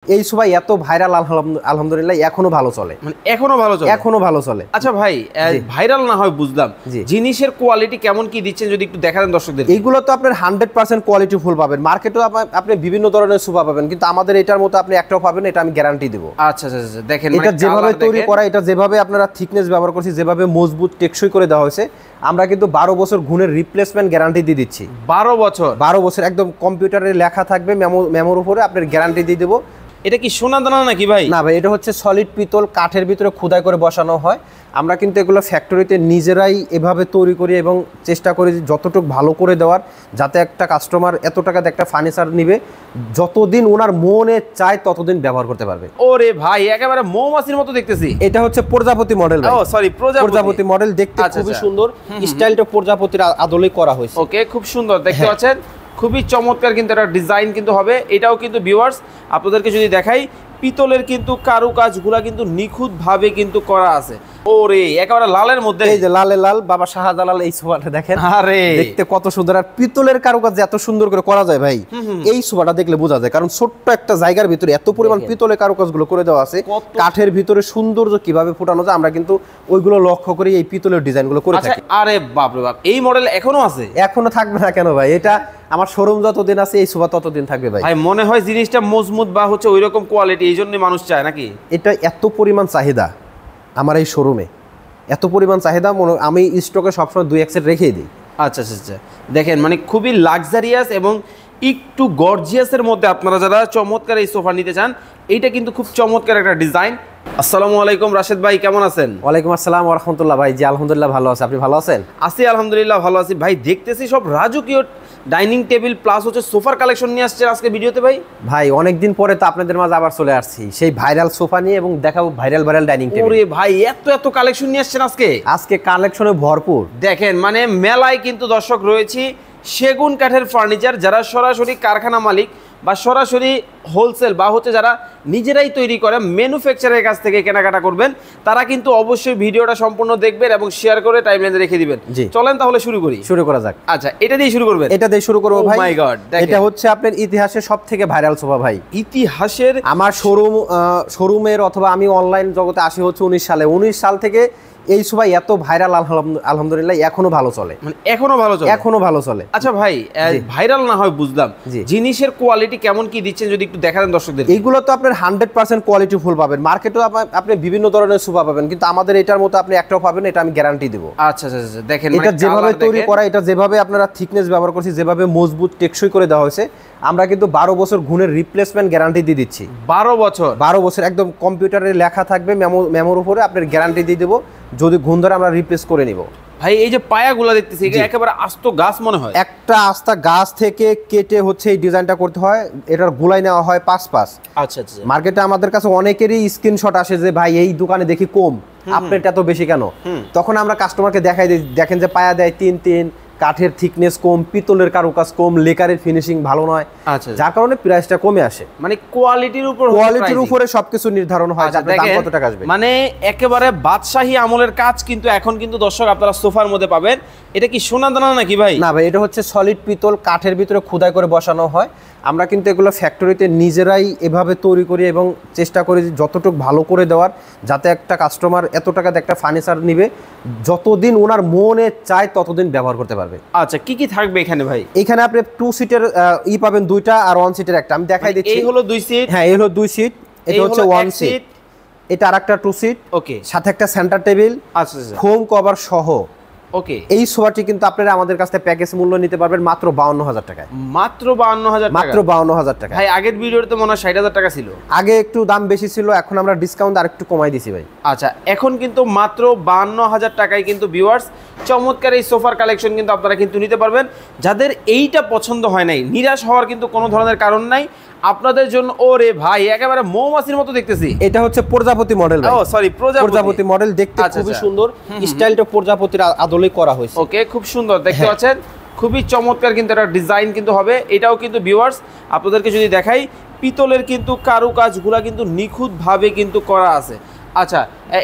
এই সবাই এত ভাইরাল আলহামদুলিল্লাহ এখনো ভালো চলে, মানে এখনো ভালো চলে। আচ্ছা ভাই, ভাইরাল না হয় বুঝলাম, জিনিসের কোয়ালিটি কেমন কি দিচ্ছেন যদি একটু দেখা দেন দর্শকদের। এইগুলো তো আপনার 100% কোয়ালিটি ফুল পাবেন, মার্কেটেও আপনি বিভিন্ন ধরনের সোফা পাবেন, কিন্তু আমাদের এটার মতো আপনি একটাও পাবেন, এটা আমি গ্যারান্টি দেব। আচ্ছা আচ্ছা আচ্ছা, দেখেন এটা যেভাবে তৈরি করা, এটা যেভাবে আপনারা থিকনেস ব্যবহার করছি, যেভাবে মজবুত টেকসই করে দেওয়া হয়েছে, আমরা কিন্তু 12 বছর গুণের রিপ্লেসমেন্ট গ্যারান্টি দিয়ে দিচ্ছি। 12 বছর একদম কম্পিউটারে লেখা থাকবে, মেমোর উপরে আপনার গ্যারান্টি দিয়ে দেবো। এটা কি সোনা দানা নাকি ভাই? না ভাই, এটা হচ্ছে সলিড পিতল, কাঠের ভিতরে খোদাই করে বসানো হয়। আমরা কিন্তু এগুলো ফ্যাক্টরিতে নিজেরাই এভাবে তৈরি করি এবং চেষ্টা করি যতটুকু ভালো করে দেওয়ার, যাতে একটা কাস্টমার এত টাকাতে একটা ফার্নিচার নিবে, যতদিন ওনার মনে চায় ততদিন ব্যবহার করতে পারবে। ওরে ভাই, একেবারে মৌমাছির মতো দেখতেছি। এটা হচ্ছে প্রজাপতি মডেল। ও সরি, প্রজাপতি মডেল, দেখতে খুবই সুন্দর, স্টাইলটা প্রজাপতির আদলেই করা হয়েছে। ওকে, খুব সুন্দর দেখতে পাচ্ছেন, খুবই চমৎকার কিন্তু একটা ডিজাইন কিন্তু হবে। এটাও কিন্তু ভিউয়ার্স আপনাদেরকে যদি দেখাই, পিতলের কিন্তু কারুকাজগুলা কিন্তু নিখুঁতভাবে কিন্তু করা আছে। ওরে একেবারে লালের মধ্যে, এই যে লালে লাল বাবা শাহজালাল, এই সোফাটা দেখেন, আরে দেখতে কত সুন্দর। আর পিতলের কারুকাজ এত সুন্দর করে করা যায় ভাই, এই সোফাটা দেখলে বোঝা যায়, কারণ ছোট্ট একটা জায়গার ভিতরে এত পরিমাণ পিতলের কারুকাজগুলো করে দেওয়া আছে। কাঠের ভিতরে সৌন্দর্য কিভাবে ফুটানো যায়, আমরা কিন্তু ওইগুলো লক্ষ্য করে এই পিতলের ডিজাইনগুলো করে থাকি। আরে বাপ রে বাপ, এই মডেল এখনো আছে? এখনো থাকবে না কেন ভাই, এটা আমার শোরুম যতদিন আছে এই সোফা ততদিন থাকবে ভাই। ভাই মনে হয় জিনিসটা মজবুত বা হচ্ছে ওইরকম কোয়ালিটি, এই জন্যই মানুষ চায় নাকি? এটা এত পরিমাণ চাহিদা আমার এই শোরুমে, এত পরিমাণ চাহিদা, আমি স্টকে সবসময় 2-1 সেট রেখেই দিই। আচ্ছা আচ্ছা আচ্ছা, দেখেন মানে খুবই লাক্সারিয়াস এবং একটু গর্জিয়াসের মধ্যে আপনারা যারা চমৎকার এই সোফা নিতে চান, এইটা কিন্তু খুব চমৎকার একটা ডিজাইন। আসসালামু আলাইকুম রাশেদ ভাই, কেমন আছেন? ওয়ালাইকুম আসসালাম ওয়া রাহমাতুল্লাহ। ভাই জি আলহামদুলিল্লাহ ভালো আছি, আপনি ভালো আছেন? আছি আলহামদুলিল্লাহ ভালো আছি ভাই। দেখতেছি সব রাজকীয় ডাইনিং টেবিল প্লাস হচ্ছে সোফার কালেকশন নিয়ে আসছে আজকে ভিডিওতে ভাই। ভাই অনেকদিন পরে তো আপনাদের মাঝে আবার চলে আসছি সেই ভাইরাল সোফা নিয়ে, এবং দেখাবো ভাইরাল ডাইনিং টেবিল। ওরে ভাই, এত কালেকশন নিয়ে আসছেন আজকে কালেকশনে ভরপুর। দেখেন মানে মেলায় কিন্তু দর্শক রয়েছে সেগুন কাঠের ফার্নিচার, যারা সরাসরি কারখানা মালিক বা সরাসরি হোলসেল বা হচ্ছে যারা নিজেরাই তৈরি করে ম্যানুফ্যাকচারের কাছ থেকে কেনাকাটা করবেন, তারা কিন্তু অবশ্যই ভিডিওটা সম্পূর্ণ দেখবেন এবং শেয়ার করে টাইমলাইনে রেখে দিবেন। চলেন তাহলে শুরু করা যাক। আচ্ছা, এটা দিয়ে শুরু করবেন? এটা দিয়ে শুরু করব ভাই। মাই গড, এটা হচ্ছে আপনার ইতিহাসের সবথেকে ভাইরাল সোফা ভাই। ইতিহাসের? আমার শোরুমের অথবা আমি অনলাইন জগতে আসি হচ্ছে 19 সাল থেকে। এই সোফা এত ভাইরাল আলহামদুলিল্লাহ এখনো ভালো চলে, মানে এখনো ভালো চলে। আচ্ছা ভাই, ভাইরাল না হয় বুঝলাম, জিনিসের কোয়ালিটি কেমন কি দিচ্ছেন যদি একটু দেখা দেন দর্শকদের। এইগুলো তো আপনার 100% কোয়ালিটি ফুল পাবেন, মার্কেটেও আপনি বিভিন্ন ধরনের সোফা পাবেন, কিন্তু আমাদের এটার মতো আপনি একটাও পাবেন, এটা আমি গ্যারান্টি দেব। আচ্ছা আচ্ছা আচ্ছা, দেখেন এটা যেভাবে তৈরি করা, এটা যেভাবে আপনারা থিকনেস ব্যবহার করছি, যেভাবে মজবুত টেকসই করে দেওয়া হয়েছে, আমরা কিন্তু 12 বছর গুণের রিপ্লেসমেন্ট গ্যারান্টি দিয়ে দিচ্ছি। 12 বছর একদম কম্পিউটারে লেখা থাকবে, মেমোর উপরে আপনার গ্যারান্টি দিয়ে দেবো, যদি গুণ ধরে আমরা রিপ্লেস করে নিব। ভাই এই যে পায়াগুলো দেখতেছি, একেবারে আস্ত গাছ মনে হয়। একটা আস্তা গাছ থেকে কেটে হচ্ছে এই ডিজাইনটা করতে হয়, এটার গুলাই নেওয়া হয় 5 আচ্ছা আচ্ছা। মার্কেটে আমাদের কাছে অনেকেরই স্ক্রিনশট আসে যে ভাই এই দোকানে দেখি কম, আপনারটা এত বেশি কেন? তখন আমরা কাস্টমারকে দেখাই দিই, দেখেন যে পায়া দেয় 3, কাঠের থিকনেস কম, পিতলের কারুকাজ কম, লেকারের ফিনিশিং ভালো নয়, যার কারণে প্রাইসটা কমে আসে। মানে কোয়ালিটির উপরে সবকিছু নির্ধারণ হয়, দাম কত টাকা আসবে। মানে একেবারে বাদশাহী আমলের কাজ কিন্তু এখন কিন্তু দর্শক আপনারা সোফার মধ্যে পাবেন। এটা কি সোনা দানা নাকি ভাই? না ভাই, এটা হচ্ছে সলিড পিতল, কাঠের ভিতরে খোদাই করে বসানো হয়। আমরা কিন্তু এগুলো ফ্যাক্টরিতে নিজেরাই এভাবে তৈরি করি এবং চেষ্টা করি যতটুকু ভালো করে দেওয়ার, যাতে একটা কাস্টমার এত টাকাতে একটা ফার্নিচার নিবে, যতদিন ওনার মনে চায় ততদিন ব্যবহার করতে পারবে। আচ্ছা, কি থাকবে এখানে ভাই? এখানে আপনি 2 সিটের পাবেন 2টা, আর 1 সিটের একটা। আমি দেখাই দিচ্ছি। এই হলো 2 সিট। হ্যাঁ, এই হলো 2 সিট, এটা হচ্ছে 1 সিট, এটা আরেকটা 2 সিট। ওকে, সাথে একটা সেন্টার টেবিল, আচ্ছা আচ্ছা, ফোম কভার সহ। ওকে, এই সোফাটি কিন্তু আপনারা আমাদের কাছ থেকে প্যাকেজ মূল্য নিতে পারবেন মাত্র 52,000 টাকায়। মাত্র 52,000 টাকা? ভাই আগের ভিডিওতে তো মনে হয় 60,000 টাকা ছিল। আগে একটু দাম বেশি ছিল, এখন আমরা ডিসকাউন্ট আর একটু কমাই দিছি ভাই। আচ্ছা, এখন কিন্তু মাত্র 52,000 টাকায় কিন্তু ভিউয়ার্স চমৎকার এই সোফার কালেকশন কিন্তু আপনারা কিন্তু নিতে পারবেন। যাদের এইটা পছন্দ হয় নাই, নিরাশ হওয়ার কিন্তু কোনো ধরনের কারণ নাই আপনাদের জন্য। ওরে ভাই, একেবারে মৌমাছির মতো দেখতেছি। এটা হচ্ছে প্রজাপতি মডেল। ও সরি, প্রজাপতি মডেল, দেখতে খুবই সুন্দর, স্টাইলটা প্রজাপতির আদলেই করা হয়েছে। ওকে, খুব সুন্দর দেখতে পাচ্ছেন, খুবই চমৎকার কিন্তু একটা ডিজাইন কিন্তু হবে। এটাও কিন্তু ভিউয়ার্স আপনাদেরকে যদি দেখাই, পিতলের কিন্তু কারুকাজগুলা কিন্তু নিখুঁতভাবে কিন্তু করা আছে। আচ্ছা,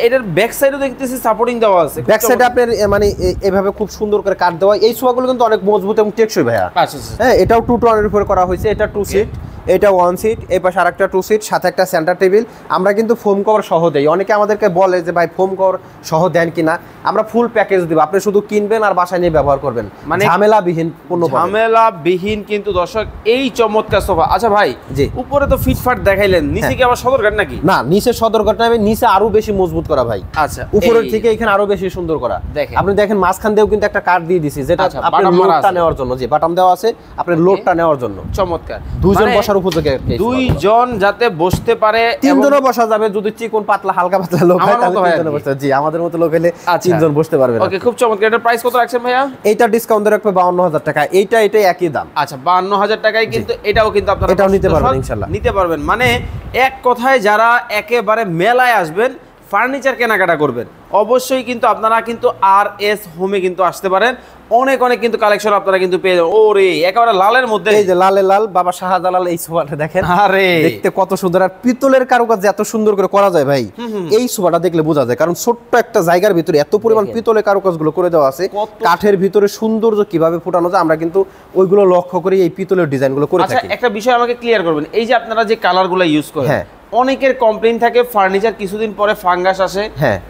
এটার ব্যাক সাইডও দেখতেছি সাপোর্টিং দেওয়া আছে। ব্যাক সাইডে আপনার মানে এভাবে খুব সুন্দর করে কাট দেওয়া। এই সোফাগুলো কিন্তু অনেক মজবুত এবং টেকসই ভাইয়া। আচ্ছা, হ্যাঁ, এটাও 2 টোনের উপরে করা হয়েছে। এটা 2 সিট, এটা 1 সিট, এই পাশে আরেকটা 2 সিট, সাথে একটা সেন্টার টেবিল। আমরা কিন্তু ফোম কভার সহ দেই। অনেকে আমাদেরকে বলে যে ভাই ফোম কভার সহ দেন কিনা, আমরা ফুল প্যাকেজ দিব, আপনি শুধু কিনবেন আর বাসায় নিয়ে ব্যবহার করবেন, মানে ঝামেলাবিহীন পণ্য পাবেন। ঝামেলাবিহীন কিন্তু দর্শক এই চমৎকার সোফা। আচ্ছা ভাই, উপরে তো ফিটফাট দেখাইলেন, নিচে কি আবার সদরঘাট নাকি? না, নিচে সদরঘাট না, নিচে আরো বেশি মজবুত করা ভাই। আচ্ছা, উপরের থেকে এখানে আরো বেশি সুন্দর করা। আপনি দেখেন মাঝখান দিয়েও কিন্তু একটা কাট দিয়ে দিছি, যেটা আপনার লোডটা নেওয়ার জন্য, যে বাটাম দেওয়া আছে আপনার লোডটা নেওয়ার জন্য। চমৎকার, দুইজন বসার উপযোগী, দুইজন যাতে বসতে পারে, তিনজনও বসা যাবে। যদি চিকন পাতলা হালকা পাতলা লোক হয় তাহলে তিনজন বসতে পারবে। জি, আমাদের মতো লোক হলে তিনজন বসতে পারবে। ওকে, খুব চমৎকার। এটার প্রাইস কত রাখছেন ভাইয়া? এইটা ডিসকাউন্ট দিয়ে রাখবে 52000 টাকা। এটাই একই দাম। আচ্ছা, 52000 টাকায় কিন্তু এটাও কিন্তু আপনারা এটাও নিতে পারবেন ইনশাআল্লাহ, নিতে পারবেন। মানে এক কথায় যারা একেবারে মেলায় আসবেন, ফার্নিচার কেনাকাটা করবেন, অবশ্যই কিন্তু আপনারা কিন্তু RS হোমে কিন্তু আসতে পারেন। অনেক অনেক কিন্তু কালেকশন আপনারা কিন্তু পেয়ে যাবেন। ওরে, একেবারে লালের মধ্যে, এই যে লালে লাল বাবা শাহজালাল, এই সোফাটা দেখেন, আরে দেখতে কত সুন্দর। আর পিতলের কারুকাজ এত সুন্দর করে করা যায় ভাই, এই সোফাটা দেখলে বোঝা যায়। কারণ ছোট্ট একটা জায়গার ভিতরে এত পরিমাণ পিতলের কারুকাজগুলো করে দেওয়া আছে। কাঠের ভিতরে সৌন্দর্য কিভাবে ফুটানো যায় আমরা কিন্তু ওইগুলো লক্ষ্য করে এই পিতলের ডিজাইনগুলো করে থাকি। একটা বিষয় আমাকে ক্লিয়ার করবেন, এই যে আপনারা যে কালারগুলো ইউজ করেন, অনেকের কমপ্লেইন থাকে ফার্নিচার কিছুদিন পরে ফাঙ্গাস আসে,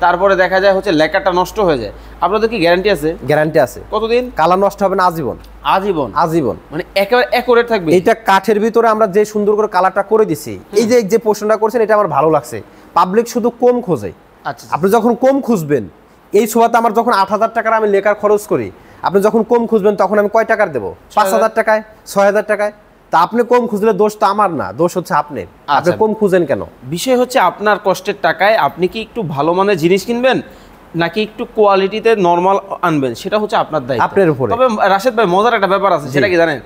তারপরে দেখা যায় হচ্ছে লেকারটা নষ্ট হয়ে যায়। আপনাদের কি গ্যারান্টি আছে? গ্যারান্টি আছে। কতদিন? কালার নষ্ট হবে না, আজীবন। আজীবন? আজীবন, মানে একেবারে অ্যাকুরেট থাকবে। এটা কাঠের ভিতরে আমরা যে সুন্দর করে কালারটা করে দিছি, এই যে পোর্শনটা করছেন, এটা আমার ভালো লাগছে। পাবলিক শুধু কম খোঁজে। আচ্ছা, আপনি যখন কম খুঁজবেন, এই সোফাতে আমার যখন 8000 টাকার আমি লেকার খরচ করি, আপনি যখন কম খুঁজবেন তখন আমি কয় টাকার দেবো? 5000 টাকায়, 6000 টাকায়। তা আপনি কম খুঁজলে দোষ তো আমার না, দোষ হচ্ছে আপনি। আপনি কম খুঁজেন কেন? বিষয় হচ্ছে আপনার কষ্টের টাকায় আপনি কি একটু ভালো মানের জিনিস কিনবেন নাকি একটু কোয়ালিটিতে নরমাল আনবেন, সেটা হচ্ছে আপনার দায়িত্ব, আপনার উপরে। তবে রাশেদ ভাই, মজার একটা ব্যাপার আছে, সেটা কি জানেন?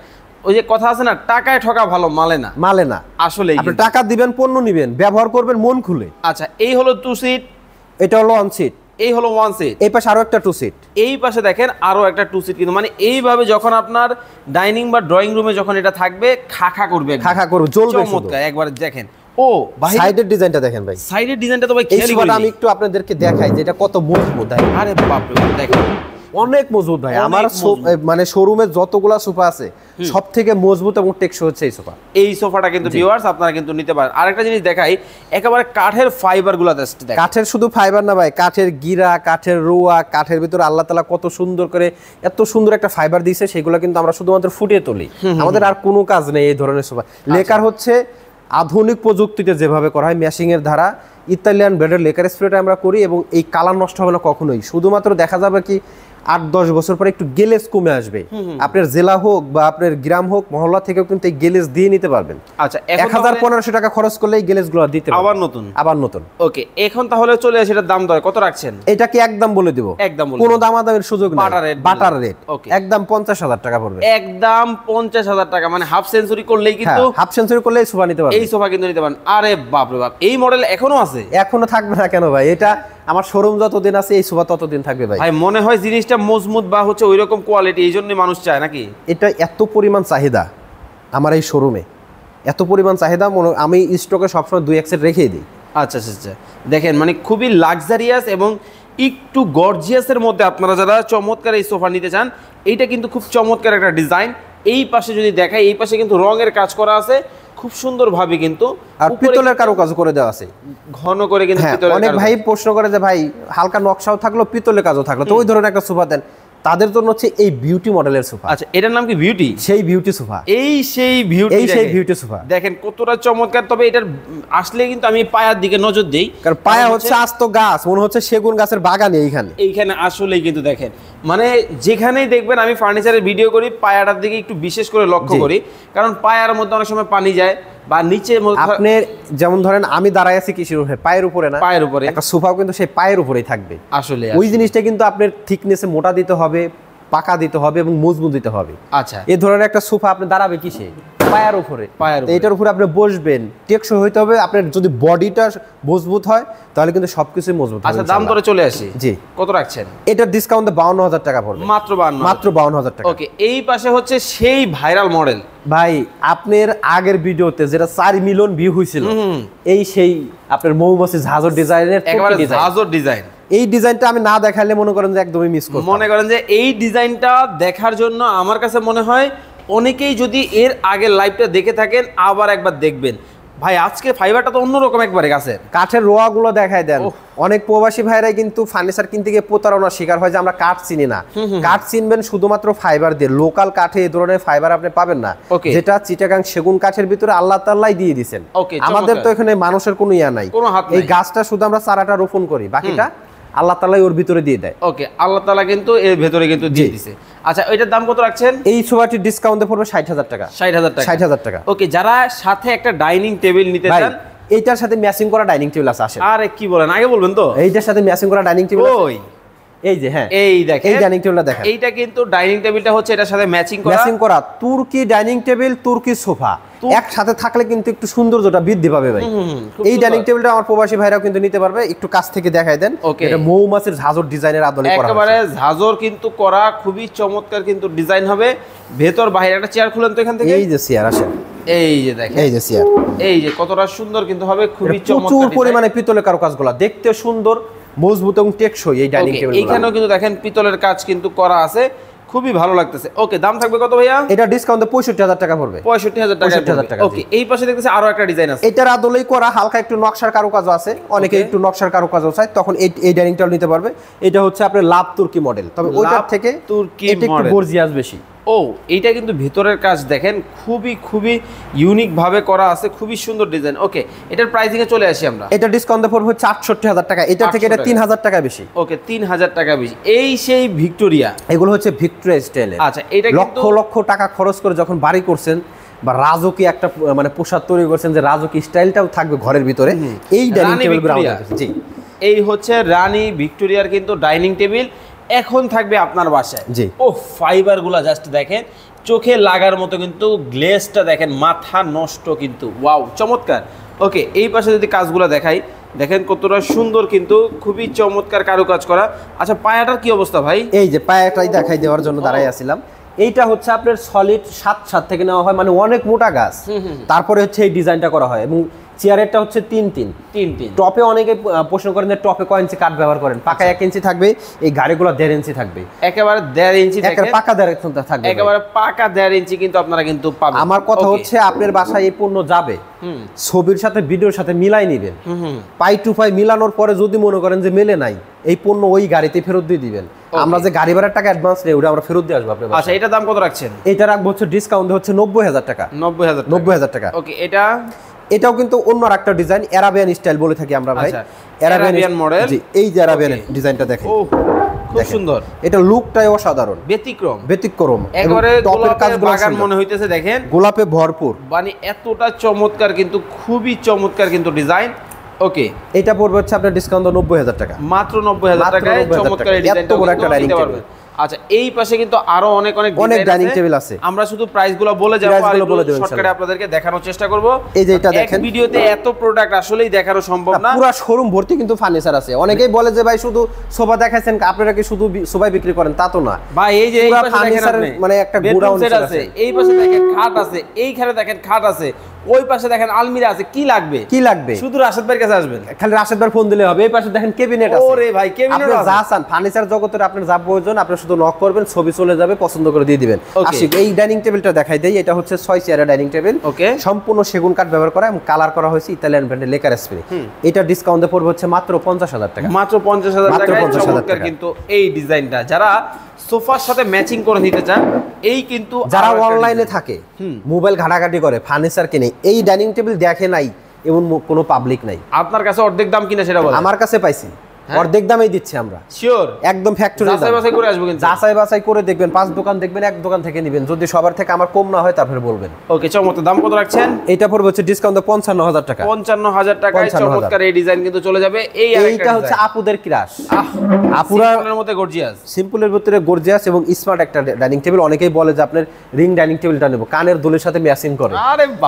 ওই যে কথা আছে না, টাকায় ঠকা ভালো, মালে না। মালে না, আসলে আপনি টাকা দিবেন, পণ্য নিবেন, ব্যবহার করবেন মন খুলে। আচ্ছা, এই হলো 2 সিট, এটা হলো 1 সিট, এই হলো 1 সিট, এই পাশে আরো একটা 2 সিট, এই পাশে দেখেন আরো একটা 2 সিট। কিন্তু মানে এইভাবে যখন আপনার ডাইনিং বা ড্রয়িং রুমে যখন এটা থাকবে, খাখা করবে, খাখা করবে, জ্বলবে। চমৎকার। একবার দেখেন, ও ভাই সাইডের ডিজাইনটা দেখেন ভাই, সাইডের ডিজাইনটা তো ভাই খেয়ালই করিনি। আমি একটু আপনাদেরকে দেখাই যে এটা কত মজবুত। আরে বাপ রে, দেখেন অনেক মজবুত ভাই। আমার মানে শোরুমে যতগুলা সোফা আছে সবথেকে মজবুত এবং টেকসই হচ্ছে এই সোফা। এই সোফাটা কিন্তু ভিউয়ার্স আপনারা কিন্তু নিতে পারেন। আরেকটা জিনিস দেখাই, একেবারে কাঠের ফাইবারগুলো দেখেন। কাঠের শুধু ফাইবার না ভাই, কাঠের গিরা, কাঠের রোয়া, কাঠের ভিতরে আল্লাহ তাআলা কত সুন্দর করে এত সুন্দর একটা ফাইবার দিয়েছে, সেগুলো কিন্তু আমরা শুধুমাত্র ফুটিয়ে তুলি। আমাদের আর কোনো কাজ নেই এই ধরনের সোফা। লেকার হচ্ছে আধুনিক প্রযুক্তিতে যেভাবে করা হয়, ম্যাশিং এর দ্বারা ইতালিয়ান ব্র্যান্ডের লেকার স্প্রেটা আমরা করি, এবং এই কালার নষ্ট হবে না কখনোই। শুধুমাত্র দেখা যাবে কি 8-10 বছর পরে একটু গেলেজ কমে আসবে। আপনার জেলা হোক বা আপনার গ্রাম হোক, মহল্লা থেকেও কিন্তু এই গেলেজ দিয়ে নিতে পারবেন। আচ্ছা, 1000-1500 টাকা খরচ করলে এই গেলেজগুলো দিতে আবার নতুন, আবার নতুন। ওকে, এখন তাহলে চলে আসে এটার দাম দর কত রাখছেন? এটাকে একদম বলে দিব, একদম বলে, কোনো দামাদামির সুযোগ নেই, বাটার রেট। ওকে, একদম 50000 টাকা পড়বে, একদম 50000 টাকা। মানে হাফ সেঞ্চুরি করলেই কিন্তু, হাফ সেঞ্চুরি করলেই সোফা নিতে পারবেন। এই সোফা কিন্তু নিতে পারেন। আরে বাপ রে বাপ, এই মডেল এখনো আছে? এখনো থাকবে না কেন ভাই? এটা আমার শোরুম যতদিন আছে এই সোফা ততদিন থাকবে ভাই। ভাই মনে হয় জিনিসটা মজবুত বা হচ্ছে ওইরকম কোয়ালিটি, এই জন্য মানুষ চায় নাকি? এটা এত পরিমাণ চাহিদা আমার এই শোরুমে, এত পরিমাণ চাহিদা, আমি স্টকে সবসময় 2-1 সেট রেখেই দিই। আচ্ছা আচ্ছা আচ্ছা, দেখেন মানে খুবই লাক্সারিয়াস এবং একটু গর্জিয়াসের মধ্যে আপনারা যারা চমৎকার এই সোফা নিতে চান, এইটা কিন্তু খুব চমৎকার একটা ডিজাইন। এই পাশে যদি দেখাই, এই পাশে কিন্তু রঙের কাজ করা আছে খুব সুন্দর ভাবে, কিন্তু আর পিতলের কারুকাজ করে দেওয়া আছে ঘন করে কিন্তু। অনেক ভাই প্রশ্ন করে যে ভাই হালকা নকশাও থাকলো, পিতলের কাজও থাকলো, তো ওই ধরনের একটা সোফা দেন। তাদের জন্য হচ্ছে এই বিউটি মডেলের সোফা। আচ্ছা, এটার নাম কি বিউটি? সেই বিউটি সোফা, এই সেই বিউটি, এই সেই বিউটি সোফা দেখেন কতটা চমৎকার। তবে এটার আসলে কিন্তু আমি পায়ার দিকে নজর দেই, কারণ পায়া হচ্ছে আস্ত গাছ, মনে হচ্ছে সেগুন গাছের বাগানে এইখানে আসলেই কিন্তু দেখেন, মানে যেখানেই দেখবেন আমি ফার্নিচারের ভিডিও করি, পায়াটার দিকে একটু বিশেষ করে লক্ষ্য করি, কারণ পায়ার মধ্যে অনেক সময় পানি যায় বা নিচে। আপনি যেমন ধরেন আমি দাঁড়ায় আছি কিসের উপরে? পায়ের উপরে না, পায়ের উপরে। একটা সোফাও কিন্তু সেই পায়ের উপরেই থাকবে। আসলে ওই জিনিসটা কিন্তু আপনার থিকনেসে মোটা দিতে হবে, পাকা দিতে হবে এবং মজবুত দিতে হবে। আচ্ছা, এই ধরনের একটা সোফা আপনি দাঁড়াবে কিসে? পায়ের উপরে। এটার উপরে আপনি বসবেন, টেকসই হইতে হবে। আপনার যদি বডিটা মজবুত হয় তাহলে কিন্তু সবকিছুই মজবুত হবে। আচ্ছা, দাম ধরে চলে আসি, জি কত রাখছেন? এটার ডিসকাউন্টে 52000 টাকা পড়বে, মাত্র 52000 টাকা। ওকে, এই পাশে হচ্ছে সেই ভাইরাল মডেল ভাই, আপনার আগের ভিডিওতে যেটা 4 মিলিয়ন ভিউ হয়েছিল, এই সেই আপনার মৌমাছি ঝাঁঝর ডিজাইনের, একেবারে ঝাঁঝর ডিজাইন। এই ডিজাইনটা আমি না দেখালে মনে করেন যে একদমই মিস করব। মনে করেন যে এই ডিজাইনটা দেখার জন্য আমার কাছে মনে হয় অনেকেই যদি এর আগে লাইভটা দেখে থাকেন আবার একবার দেখবেন। ভাই আজকে ফাইবারটা তো অন্যরকম একবারে গাছের কাঠের রোয়াগুলো দেখায় দেন। অনেক প্রবাসী ভাইরাই কিন্তু ফার্নিচার কিনতে গিয়ে প্রতারণার শিকার হয় যে আমরা কাঠ চিনি না। কাঠ চিনবেন শুধুমাত্র ফাইবার দিয়ে। লোকাল কাঠে এই ধরনের ফাইবার আপনি পাবেন না, যেটা চিটাগাং সেগুন কাঠের ভিতরে আল্লাহ তাআলাই দিয়ে দিয়েছেন। আমাদের তো এখানে মানুষের কোনো ইয়া নাই, এই গাছটা শুধু আমরা চারাটা রোপণ করি, বাকিটা আল্লাহ তাআলাই ওর ভিতরে দিয়ে দেয়। ওকে, আল্লাহ তাআলা কিন্তু এর ভিতরে কিন্তু দিয়ে দিয়েছে। আচ্ছা, এটার দাম কত রাখছেন? এই সোফাটির ডিসকাউন্টে পড়বে 60,000 টাকা। 60,000 টাকা, 60,000 টাকা। ওকে, যারা সাথে একটা ডাইনিং টেবিল নিতে চান, এইটার সাথে ম্যাচিং করা ডাইনিং টেবিল আছে। আসে, আরে কি বলেন, আগে বলবেন তো। এইটার সাথে ম্যাচিং করা ডাইনিং টেবিল ওই এই যে, হ্যাঁ এই দেখেন, এই ডাইনিং টেবিলটা দেখেন। এইটা কিন্তু ডাইনিং টেবিলটা হচ্ছে এটার সাথে ম্যাচিং করা তুর্কি ডাইনিং টেবিল, তুর্কি সোফা একসাথে থাকলে কিন্তু একটু সৌন্দর্যটা বৃদ্ধি পাবে ভাই। এই ডাইনিং টেবিলটা আমার প্রবাসী ভাইরাও কিন্তু নিতে পারবে। একটু কাছ থেকে দেখাই দেন। এটা মৌমাছির ঝাঁঝর ডিজাইনের আদলে করা, একেবারে ঝাঁঝর কিন্তু করা, খুবই চমৎকার কিন্তু ডিজাইন হবে। ভেতর বাইরে একটা চেয়ার খুলেন তো এখান থেকে। এই যে চেয়ার আসে, এই যে দেখেন, এই যে চেয়ার, এই যে কতটা সুন্দর কিন্তু হবে, খুবই চমৎকার। প্রচুর পরিমাণে পিতলের কারুকাজগুলো দেখতে সুন্দর, মজবুত এবং টেকসই এই ডাইনিং টেবিল। এইখানেও কিন্তু দেখেন পিতলের কাজ কিন্তু করা আছে, খুবই ভালো লাগতেছে। ওকে, দাম থাকবে কত ভাইয়া? এটা ডিসকাউন্টে 65,000 টাকা পড়বে। 65,000 টাকা। ওকে, এই পাশে দেখতেছি আরো একটা ডিজাইন আছে। এটার আদলেই করা, হালকা একটু নকশার কারুকাজও আছে। অনেকে একটু নকশার কারুকাজও চায়, তখন এই ডাইনিং টেবিল নিতে পারবে। এটা হচ্ছে আপনার লাভ তুর্কি মডেল, তবে ওইটার থেকে তুর্কি এটা একটু গর্জিয়াস বেশি। ও, এইটা কিন্তু ভিতরের কাজ দেখেন, খুবই খুবই ইউনিক ভাবে করা আছে, খুবই সুন্দর ডিজাইন। ওকে, এটার প্রাইসিং এ চলে আসি আমরা। এটা ডিসকাউন্টে পড়বে হচ্ছে 68,000 টাকা। এটা থেকে এটা 3,000 টাকা বেশি। ওকে, 3,000 টাকা বেশি। এই সেই ভিক্টোরিয়া, এগুলো হচ্ছে ভিক্টোরিয়া স্টাইলের। আচ্ছা, এটা লক্ষ লক্ষ টাকা খরচ করে যখন বাড়ি করছেন বা রাজকীয় একটা মানে পোশাক তৈরি করছেন, যে রাজকীয় স্টাইলটাও থাকবে ঘরের ভিতরে, এই ডাইনিং টেবিলগুলো আমাদের কাছে। জি, এই হচ্ছে রানী ভিক্টোরিয়ার কিন্তু ডাইনিং টেবিল এখন থাকবে আপনার বাসায়। জি, ও ফাইবারগুলো জাস্ট দেখেন, চোখে লাগার মতো কিন্তু, গ্লেজটা দেখেন, মাথা নষ্ট কিন্তু, ওয়াও চমৎকার। ওকে, এই পাশে যদি কাজগুলো দেখাই, দেখেন কতটা সুন্দর কিন্তু, খুবই চমৎকার কারুকাজ করা। আচ্ছা, পায়াটার কি অবস্থা ভাই? এই যে পায়াটাই দেখাই দেওয়ার জন্য দাঁড়াই আছিলাম। এইটা হচ্ছে আপনার সলিড 7 থেকে নেওয়া হয়, মানে অনেক মোটা গাছ, তারপরে হচ্ছে এই ডিজাইনটা করা হয়। এবং চেয়ারেরটা হচ্ছে 3 টপে অনেকে প্রশ্ন করেন যে টপে কয় ইঞ্চি কাঠ ব্যবহার করেন। পাকা 1 ইঞ্চি থাকবে, এই গাড়িগুলো 1.5 ইঞ্চি থাকবে, একেবারে 1.5 ইঞ্চি পাকা 1.5 ইঞ্চি থাকবে, একেবারে পাকা 1.5 ইঞ্চি কিন্তু আপনারা কিন্তু পাবেন। আমার কথা হচ্ছে আপনার বাসায় এই পণ্য যাবে, ছবির সাথে ভিডিওর সাথে মিলাই নেবেন। পাই টু পাই মিলানোর পরে যদি মনে করেন যে মেলে নাই, এই পণ্য ওই গাড়িতে ফেরত দিয়ে দিবেন। আমরা যে গাড়ি ভাড়ার টাকা অ্যাডভান্স নেই, ওটা আমরা ফেরত দিয়ে আসবো আপনার। আচ্ছা, এটা দাম কত রাখছেন? এটা রাখবো হচ্ছে ডিসকাউন্ট হচ্ছে 90,000 টাকা। 90,000 টাকা। ওকে, এটাও কিন্তু অন্য একটা ডিজাইন, আরাবিয়ান স্টাইল বলে থাকি আমরা ভাই। Arabian model. জি, এই যে আরাবিয়ান ডিজাইনটা দেখেন, খুব সুন্দর। এটা লুকটাই অসাধারণ, ব্যতিক্রম। একেবারে টপের কাজগুলো বাগান মনে হইতেছে, দেখেন গোলাপে ভরপুর, মানে এতটা চমৎকার কিন্তু, খুবই চমৎকার কিন্তু ডিজাইন। ওকে, এটা পড়বে হচ্ছে আপনার ডিসকাউন্ট 90,000 টাকা, মাত্র 90,000 টাকায় চমৎকার এই ডিজাইনটা নিতে পারবেন। আচ্ছা, এই পাশে কিন্তু আরো অনেক ডাইনিং টেবিল আছে। আমরা শুধু প্রাইসগুলো বলে যাব আর শর্টকাটে আপনাদেরকে দেখানোর চেষ্টা করব। এই যে এটা দেখেন, এক ভিডিওতে এত প্রোডাক্ট আসলেই দেখানো সম্ভব না। পুরো শোরুম ভর্তি কিন্তু ফার্নিচার আছে। অনেকেই বলে যে ভাই শুধু সোফা দেখাইছেন, আপনারা কি শুধু সোফাই বিক্রি করেন? তা তো না ভাই, এই যে এই পাশে দেখেন, মানে একটা গোডাউন আছে, এই পাশে দেখেন খাট আছে, এইখানে দেখেন খাট আছে, ওই পাশে দেখেন আলমিরা আছে। কি লাগবে শুধু রাশেদ ভাইয়ের কাছে আসবেন, খালি রাশেদ ভাই ফোন দিলে হবে। এই পাশে দেখেন ক্যাবিনেট আছে। ওরে ভাই, ক্যাবিনেট আছে। যা চান ফার্নিচার জগতের আপনার যা প্রয়োজন, আপনি শুধু নক করবেন, ছবি চলে যাবে, পছন্দ করে দিয়ে দিবেন। আসি এই ডাইনিং টেবিলটা দেখাই দেই। এটা হচ্ছে 6 চেয়ারের ডাইনিং টেবিল, সম্পূর্ণ সেগুন কাঠ ব্যবহার করা এবং কালার করা হয়েছে ইতালিয়ান ব্র্যান্ডের লেকার স্প্রে। এটা ডিসকাউন্টে পড়বে হচ্ছে মাত্র 50,000 টাকা। মাত্র 50,000 টাকা কিন্তু এই ডিজাইনটা যারা সোফার সাথে ম্যাচিং করে নিতে চান, এই কিন্তু যারা অনলাইনে থাকে, মোবাইল ঘাটাঘাটি করে, ফার্নিচার কিনে, এই ডাইনিং টেবিল দেখে নাই এমন কোনো পাবলিক নাই। আপনার কাছে অর্ধেক দাম কিনা সেটা বলেন। আমার কাছে পাইছি অর্ধেক দামেই দিচ্ছি আমরা, শিওর, একদম ফ্যাক্টরি যাচাই বাছাই করে আসবো। কিন্তু যাচাই বাছাই করে দেখবেন, 5 দোকান দেখবেন, এক দোকান থেকে নেবেন। যদি সবার থেকে আমার কম না হয় তারপরে বলবেন। ওকে, চমৎকার। দাম কত রাখছেন? এটা পড়বে হচ্ছে ডিসকাউন্টে 55,000 টাকা। 55,000 টাকায় চমৎকার এই ডিজাইন কিন্তু চলে যাবে। এইটা হচ্ছে আপুদের ক্রাশ, আপুরার মধ্যে গর্জিয়াস, সিম্পলের ভিতরে গর্জিয়াস এবং স্মার্ট একটা ডাইনিং টেবিল। অনেকেই বলে যে আপনার রিং ডাইনিং টেবিলটা নেব, কানের দুলের সাথে ম্যাচিং করে।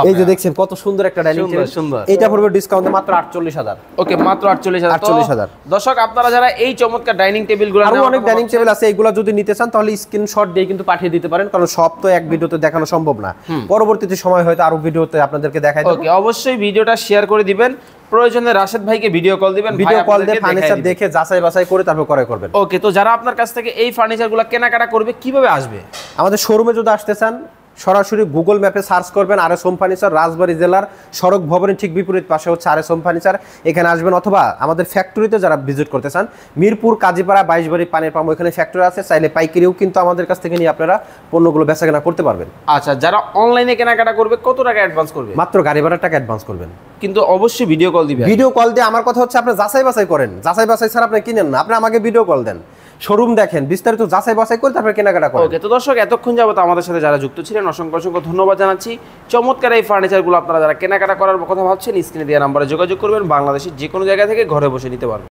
এই যে দেখছেন কত সুন্দর একটা ডাইনিং টেবিল, এটা পড়বে ডিসকাউন্টে মাত্র 48,000। ওকে, মাত্র 48,000। দর্শক, আপনারা যারা এই চমৎকার ডাইনিং টেবিলগুলো, আরো অনেক ডাইনিং টেবিল আছে, এগুলো যদি নিতে চান তাহলে স্ক্রিনশট দিয়ে কিন্তু পাঠিয়ে দিতে পারেন, কারণ সব তো এক ভিডিওতে দেখানো সম্ভব না। পরবর্তীতে সময় হয়তো আরো ভিডিওতে আপনাদেরকে দেখাই দেব। ওকে, অবশ্যই ভিডিওটা শেয়ার করে দিবেন, প্রয়োজনে রাশেদ ভাইকে ভিডিও কল দিবেন, ভিডিও কল দিয়ে ফার্নিচার দেখে যাচাই বাছাই করে তারপর ক্রয় করবেন। ওকে, তো যারা আপনার কাছ থেকে এই ফার্নিচারগুলো কেনাকাটা করবে কিভাবে আসবে? আমাদের শোরুমে যদি আসতে চান, সরাসরি গুগল ম্যাপে সার্চ করবেন RS হোম ফার্নিচার, রাজবাড়ী জেলার সড়ক ভবনের ঠিক বিপরীত পাশে হচ্ছে RS হোম ফার্নিচার, এখানে আসবেন। অথবা আমাদের ফ্যাক্টরিতে যারা ভিজিট করতে চান, মিরপুর কাজীপাড়া 22 বাড়ি পানির পাম্প, ওখানে ফ্যাক্টরি আছে, চাইলে পাইকারিও কিন্তু আমাদের কাছ থেকে নিয়ে আপনারা পণ্যগুলো বেচাকেনা করতে পারবেন। আচ্ছা, যারা অনলাইনে কেনাকাটা করবে কত টাকা অ্যাডভান্স করবে? মাত্র গাড়ি ভাড়ার টাকা অ্যাডভান্স করবেন, কিন্তু অবশ্যই ভিডিও কল দিবেন। ভিডিও কল দিয়ে আমার কথা হচ্ছে আপনি যাচাই বাছাই করেন, যাচাই বাছাই ছাড়া আপনি কিনেন না, আপনি আমাকে ভিডিও কল দেন, শোরুম দেখেন, বিস্তারিত যাচাই বাছাই করে তারপরে কেনাকাটা করেন। ওকে, তো দর্শক এতক্ষণ যাবত আমাদের সাথে যারা যুক্ত ছিলেন অসংখ্য অসংখ্য ধন্যবাদ জানাচ্ছি। চমৎকার এই ফার্নিচারগুলো আপনারা যারা কেনাকাটা করার কথা ভাবছেন, স্ক্রিনে দেওয়া নাম্বারে যোগাযোগ করবেন, বাংলাদেশের যে কোনো জায়গা থেকে ঘরে বসে নিতে পারবেন।